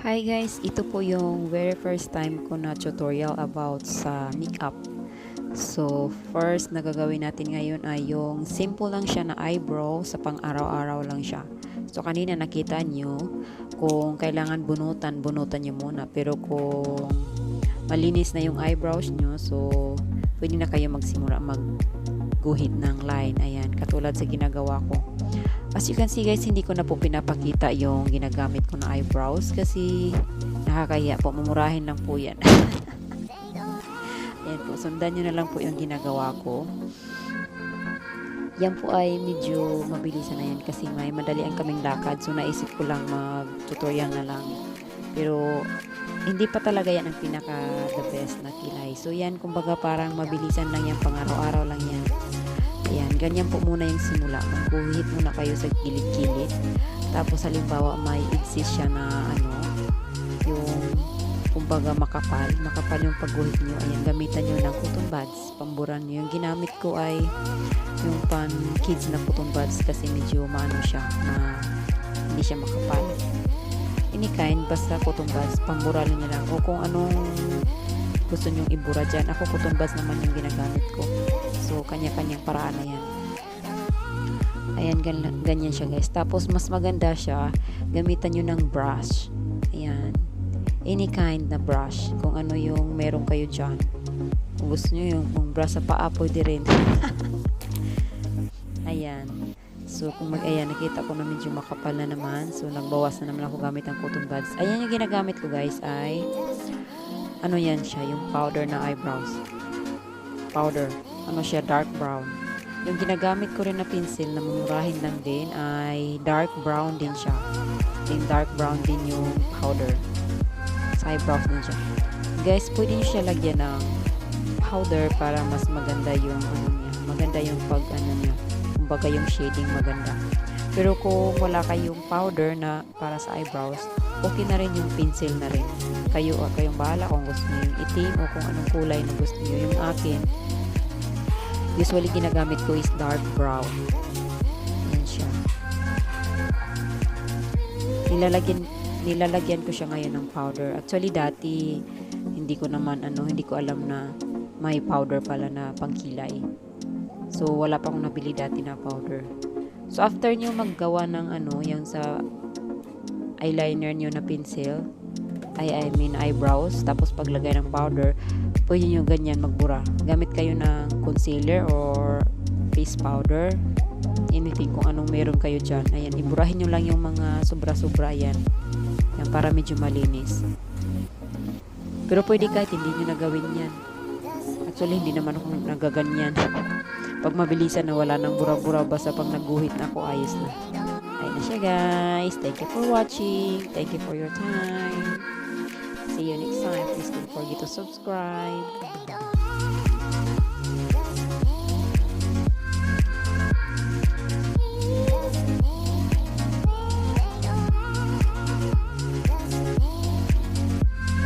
Hi guys, ito po yung very first time ko na tutorial about sa makeup. So, first na gagawin natin ngayon ay yung simple lang siya na eyebrow, sa pang-araw-araw lang siya. So, kanina nakita nyo, kung kailangan bunutan, bunutan nyo muna. Pero kung malinis na yung eyebrows nyo, so, pwede na kayo magsimula magguhit ng line. Ayan, katulad sa ginagawa ko. As you can see guys, hindi ko na po pinapakita yung ginagamit ko na eyebrows kasi nakakahiya po, mamurahin lang po yan. Ayan po, sundan nyo na lang po yung ginagawa ko. Yan po ay medyo mabilisan na yan kasi may madalian kaming lakad, so naisip ko lang mag-tutorial na lang. Pero hindi pa talaga yan ang pinaka the best na kilay. So yan, kumbaga parang mabilisan lang yan, pang araw-araw lang yan. Ayan, ganyan po muna yung simula. Magguhit muna kayo sa gilid-gilid. Tapos halimbawa may exist siya na yung kumbaga makapal yung pagguhit nyo. Ayan, gamitan nyo ng cotton buds. Pamburan nyo. Yung ginamit ko ay yung pan kids na cotton buds kasi medyo maano siya, hindi siya makapal. Any kind, basta cotton buds, pamburalin nyo lang. O kung anong gusto nyong ibura dyan. Ako cotton buds naman yung ginagamit ko. So, kanya-kanyang paraan na yan. Ayan, ganyan siya guys. Tapos, mas maganda siya, gamitan nyo ng brush. Ayan. Any kind na brush. Kung ano yung meron kayo dyan. Kung gusto nyo yung brush sa paa, pwede rin. Ayan. So, ayan, nakita ko na medyo makapal na naman. So, nagbawas na naman ako gamit ng cotton buds. Ayan yung ginagamit ko guys ay yan siya, yung powder na eyebrows. Powder. Siya, dark brown. Yung ginagamit ko rin na pencil na mumurahin lang din ay dark brown din siya. Yung dark brown din yung powder. Sa eyebrows din siya. Guys, pwede nyo siya lagyan ng powder para mas maganda yung niya. Maganda yung niya. Kumbaga yung shading maganda. Pero kung wala kayong powder na para sa eyebrows, okay na rin yung pencil na rin. Kayong bahala kung gusto nyo yung itim o kung anong kulay na gusto nyo. Yung akin, usually ginagamit ko is dark brown. Yan siya. Nilalagyan ko siya ngayon ng powder. Actually dati hindi ko alam na may powder pala na pangkilay. So wala pa akong nabili dati na powder. So after nyo maggawa ng yung sa eyeliner nyo na pencil, I mean eyebrows, tapos paglagay ng powder, pwede nyo ganyan magbura. Gamit kayo ng concealer or face powder, anything kung anong meron kayo dyan. Ayan, iburahin nyo lang yung mga sobra-sobra yan. Yan, para medyo malinis. Pero pwede kahit hindi nyo nagawin yan. Actually, hindi naman ako nagaganyan. Pag mabilisan na wala ng bura-bura, basta pag naguhit na ako, ayos na. Ayun na siya guys. Thank you for watching. Thank you for your time. See you next time. Please don't forget to subscribe.